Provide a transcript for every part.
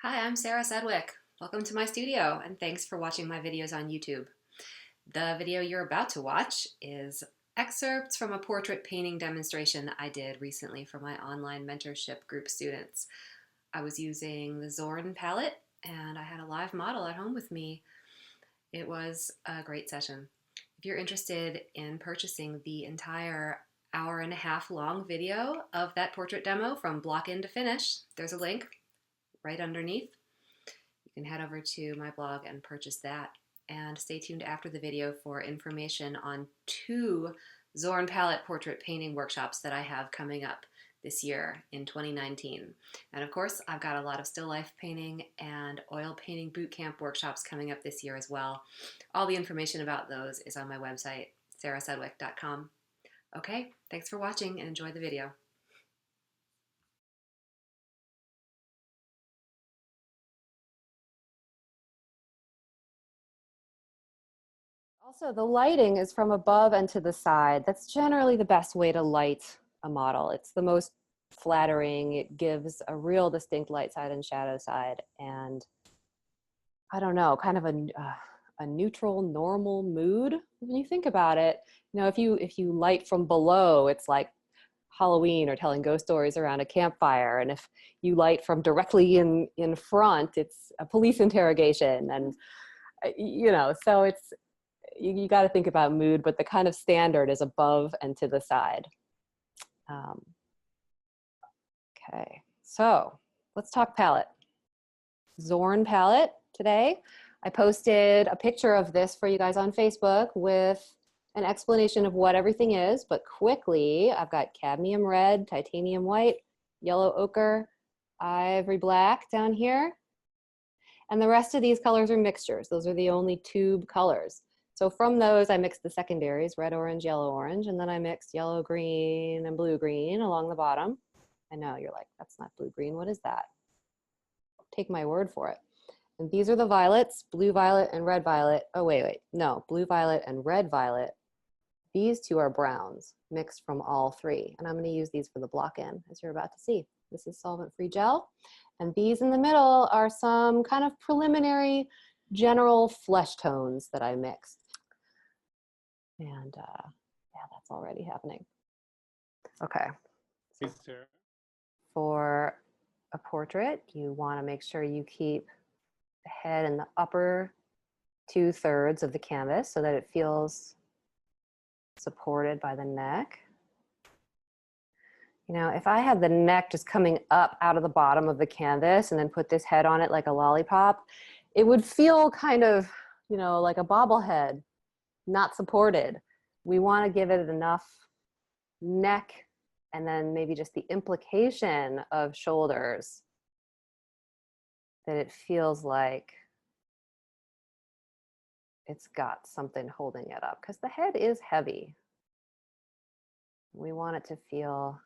Hi, I'm Sarah Sedwick. Welcome to my studio and thanks for watching my videos on YouTube. The video you're about to watch is excerpts from a portrait painting demonstration I did recently for my online mentorship group students. I was using the Zorn palette and I had a live model at home with me. It was a great session. If you're interested in purchasing the entire hour-and-a-half long video of that portrait demo from block in to finish, there's a link right underneath. You can head over to my blog and purchase that. And stay tuned after the video for information on 2 Zorn palette portrait painting workshops that I have coming up this year in 2019. And of course, I've got a lot of still life painting and oil painting bootcamp workshops coming up this year as well. All the information about those is on my website, sarahsedwick.com. Okay, thanks for watching and enjoy the video. Also, the lighting is from above and to the side. That's generally the best way to light a model. It's the most flattering. It gives a real distinct light side and shadow side. And I don't know, kind of a neutral, normal mood when you think about it. You know, if you light from below, it's like Halloween or telling ghost stories around a campfire. And if you light from directly in front, it's a police interrogation. And you know, so it's you got to think about mood, but the kind of standard is above and to the side. Okay, so let's talk palette. Zorn palette today. I posted a picture of this for you guys on Facebook with an explanation of what everything is, but quickly, I've got cadmium red, titanium white, yellow ochre, ivory black down here. And the rest of these colors are mixtures. Those are the only tube colors. So from those, I mixed the secondaries, red, orange, yellow, orange, and then I mixed yellow, green, and blue, green along the bottom. I know, you're like, that's not blue, green, what is that? Take my word for it. And these are the violets, blue violet and red violet. Oh, wait, no, blue violet and red violet. These two are browns, mixed from all 3. And I'm gonna use these for the block-in, as you're about to see. This is solvent-free gel. And these in the middle are some kind of preliminary general flesh tones that I mixed. And yeah, that's already happening. Okay. Hey, Sarah. For a portrait, you want to make sure you keep the head in the upper 2/3 of the canvas so that it feels supported by the neck. You know, if I had the neck just coming up out of the bottom of the canvas and then put this head on it like a lollipop, it would feel kind of, you know, like a bobblehead, not supported. We want to give it enough neck and then maybe just the implication of shoulders that it feels like it's got something holding it up, because the head is heavy. We want it to feel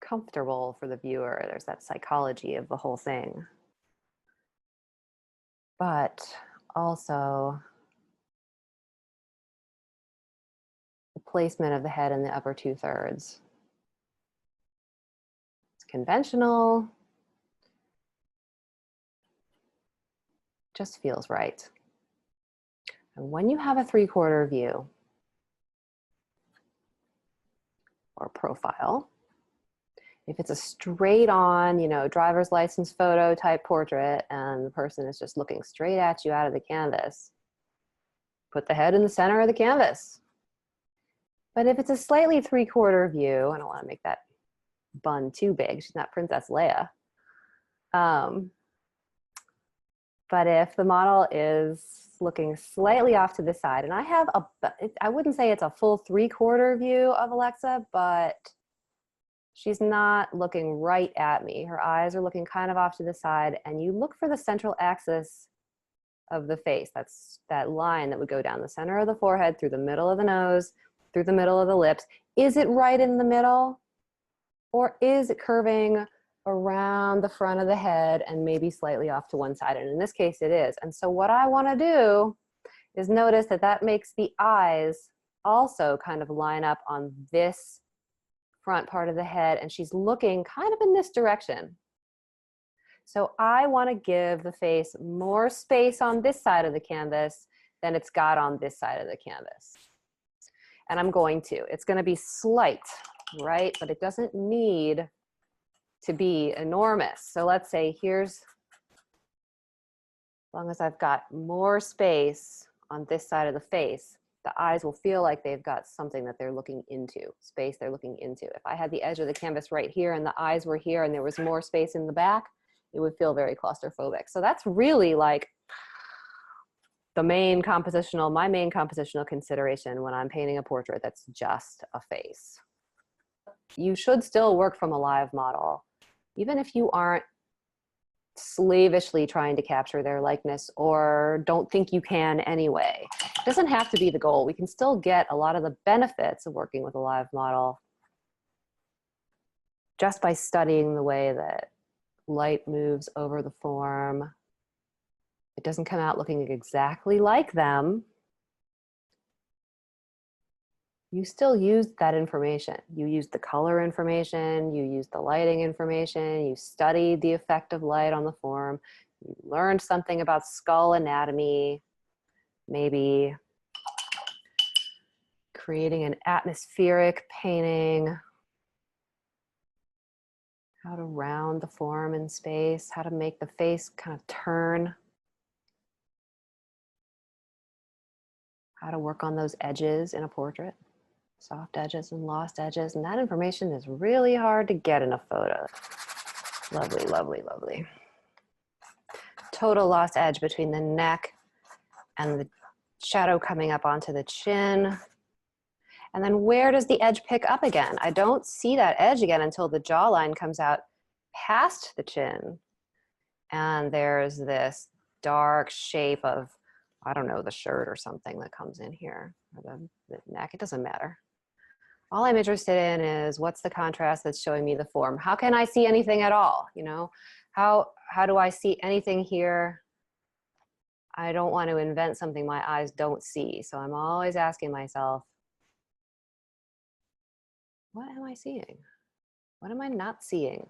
comfortable for the viewer. There's that psychology of the whole thing. But also the placement of the head in the upper 2/3. It's conventional, just feels right. And when you have a 3/4 view or profile, if it's a straight on, you know, driver's license photo type portrait and the person is just looking straight at you out of the canvas, put the head in the center of the canvas. But if it's a slightly 3/4 view, I don't want to make that bun too big. She's not Princess Leia. But if the model is looking slightly off to the side, and I wouldn't say it's a full 3/4 view of Alexa, but she's not looking right at me. Her eyes are looking kind of off to the side, and you look for the central axis of the face. That's that line that would go down the center of the forehead, through the middle of the nose, through the middle of the lips. Is it right in the middle? Or is it curving around the front of the head and maybe slightly off to one side? And in this case, it is. And so what I want to do is notice that that makes the eyes also kind of line up on this front part of the head, and she's looking kind of in this direction. So I want to give the face more space on this side of the canvas than it's got on this side of the canvas. And I'm going to. It's going to be slight, right? But it doesn't need to be enormous. So let's say here's, as long as I've got more space on this side of the face, the eyes will feel like they've got something that they're looking into, space they're looking into. If I had the edge of the canvas right here and the eyes were here and there was more space in the back, it would feel very claustrophobic. So that's really like my main compositional consideration when I'm painting a portrait that's just a face. You should still work from a live model, even if you aren't slavishly trying to capture their likeness or don't think you can anyway. It doesn't have to be the goal. We can still get a lot of the benefits of working with a live model just by studying the way that light moves over the form. It doesn't come out looking exactly like them. You still use that information. You use the color information, you use the lighting information, you studied the effect of light on the form, you learned something about skull anatomy, maybe creating an atmospheric painting, how to round the form in space, how to make the face kind of turn, how to work on those edges in a portrait. Soft edges and lost edges, and that information is really hard to get in a photo. Lovely, lovely, lovely. Total lost edge between the neck and the shadow coming up onto the chin. And then where does the edge pick up again? I don't see that edge again until the jawline comes out past the chin. And there's this dark shape of, I don't know, the shirt or something that comes in here, or the neck, it doesn't matter. All I'm interested in is what's the contrast that's showing me the form? How can I see anything at all? You know, how do I see anything here? I don't want to invent something my eyes don't see. So I'm always asking myself, what am I seeing? What am I not seeing?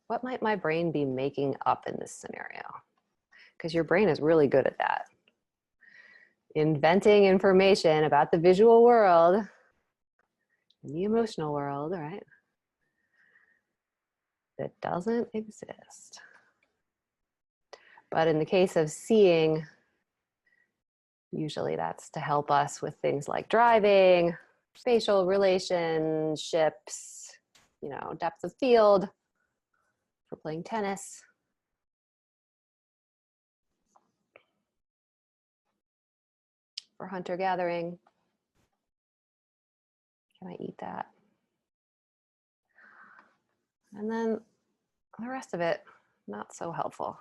What might my brain be making up in this scenario? Because your brain is really good at that. Inventing information about the visual world, the emotional world, right? That doesn't exist. But in the case of seeing, usually that's to help us with things like driving, spatial relationships, you know, depth of field, for playing tennis. For hunter-gathering. Can I eat that? And then the rest of it, not so helpful.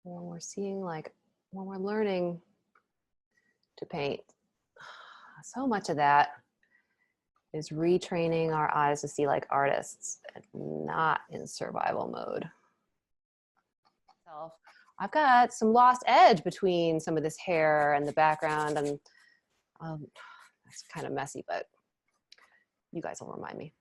When we're seeing, like, when we're learning to paint, so much of that is retraining our eyes to see like artists, and not in survival mode. I've got some lost edge between some of this hair and the background, and it's kind of messy, but you guys will remind me.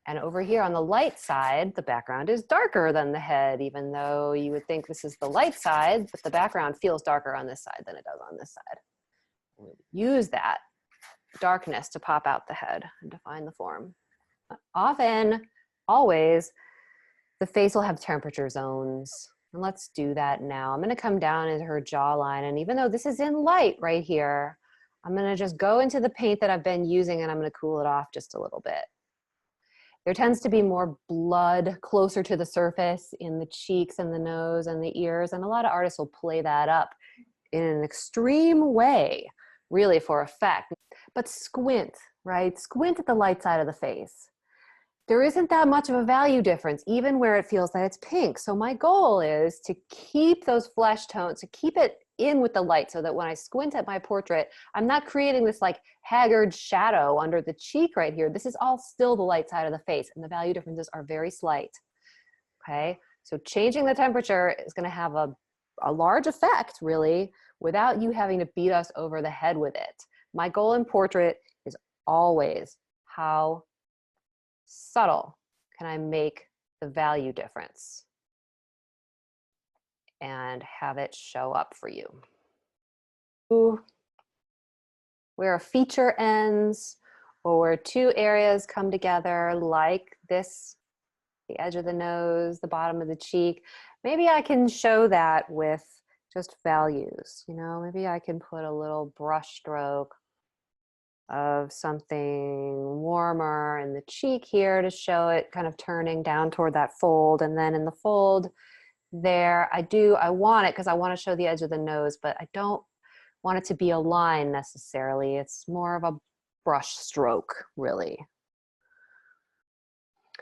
And over here on the light side, the background is darker than the head, even though you would think this is the light side, but the background feels darker on this side than it does on this side. Use that darkness to pop out the head and define the form. Often, always, the face will have temperature zones. And let's do that now. I'm going to come down into her jawline, and even though this is in light right here, I'm going to just go into the paint that I've been using, and I'm going to cool it off just a little bit. There tends to be more blood closer to the surface in the cheeks and the nose and the ears, and a lot of artists will play that up in an extreme way, really for effect. But squint, right? Squint at the light side of the face. There isn't that much of a value difference, even where it feels that it's pink. So my goal is to keep those flesh tones, to keep it in with the light, so that when I squint at my portrait, I'm not creating this like haggard shadow under the cheek right here. This is all still the light side of the face, and the value differences are very slight. Okay, so changing the temperature is going to have a large effect, really, without you having to beat us over the head with it. My goal in portrait is always how subtle can I make the value difference and have it show up for you? Where a feature ends or where two areas come together like this, the edge of the nose, the bottom of the cheek, maybe I can show that with just values, you know, maybe I can put a little brush stroke of something warmer in the cheek here to show it kind of turning down toward that fold. And then in the fold there, I want it because I want to show the edge of the nose, but I don't want it to be a line necessarily. It's more of a brush stroke, really.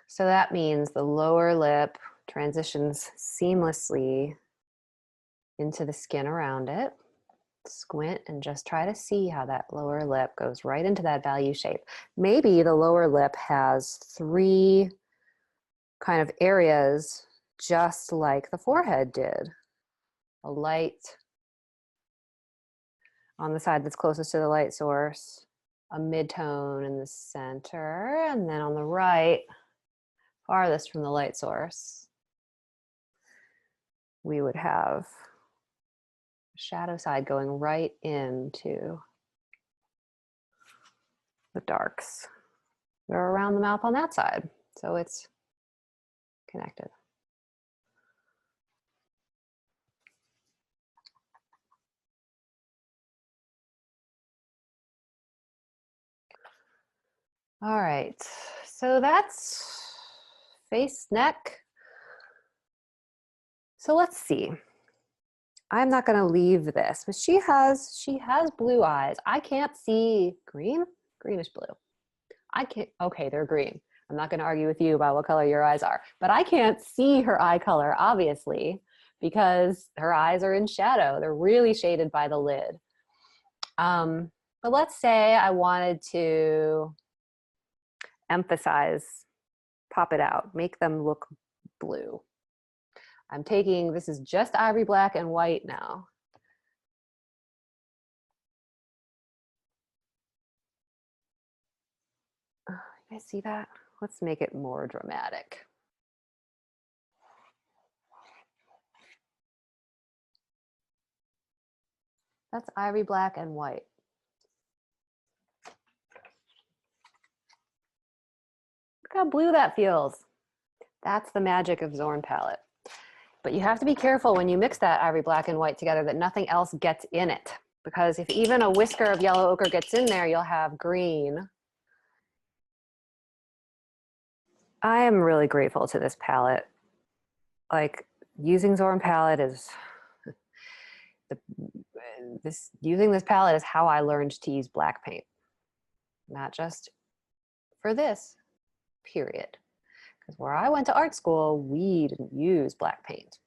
So that means the lower lip transitions seamlessly into the skin around it. Squint and just try to see how that lower lip goes right into that value shape. Maybe the lower lip has three kind of areas just like the forehead did. A light on the side that's closest to the light source, a mid-tone in the center, and then on the right, farthest from the light source, we would have shadow side going right into the darks. They're around the mouth on that side, so it's connected. All right, so that's face, neck. So let's see. I'm not going to leave this, but she has blue eyes. I can't see green, greenish blue. I can't, okay, they're green. I'm not going to argue with you about what color your eyes are, but I can't see her eye color, obviously, because her eyes are in shadow. They're really shaded by the lid. But let's say I wanted to emphasize, pop it out, make them look blue. I'm taking, this is just ivory black and white now. You guys see that? Let's make it more dramatic. That's ivory black and white. Look how blue that feels. That's the magic of Zorn palette. But you have to be careful when you mix that ivory black and white together that nothing else gets in it. Because if even a whisker of yellow ochre gets in there, you'll have green. I am really grateful to this palette. Like, using Zorn palette is, using this palette is how I learned to use black paint. Not just for this, period. Because where I went to art school, we didn't use black paint.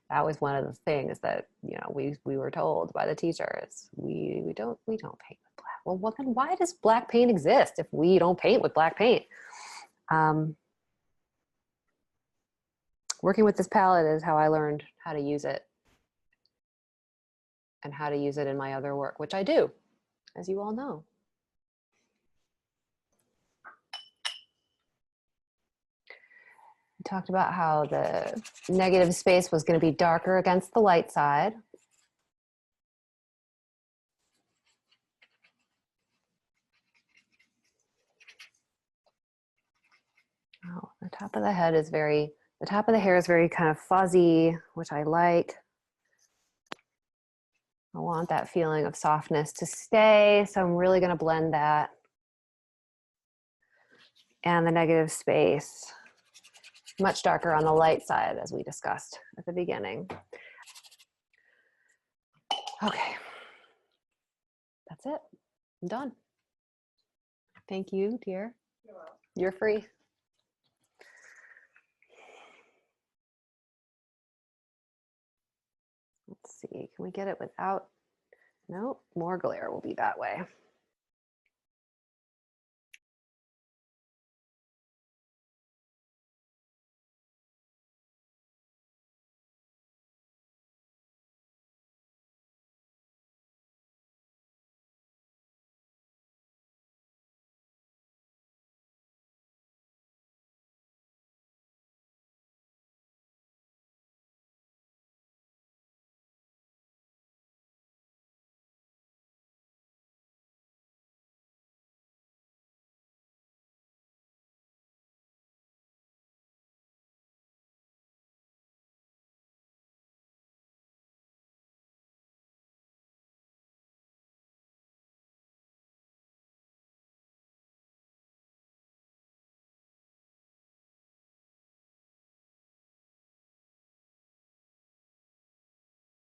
That was one of the things that, you know, we were told by the teachers. We don't paint with black. Well, then why does black paint exist if we don't paint with black paint? Working with this palette is how I learned how to use it and how to use it in my other work, which I do, as you all know. We talked about how the negative space was going to be darker against the light side. Oh, the top of the head is very, the top of the hair is very kind of fuzzy, which I like. I want that feeling of softness to stay, so I'm really going to blend that. And the negative space, much darker on the light side, as we discussed at the beginning. Okay, that's it. I'm done. Thank you, dear. You're free. Let's see, can we get it without? Nope, more glare will be that way.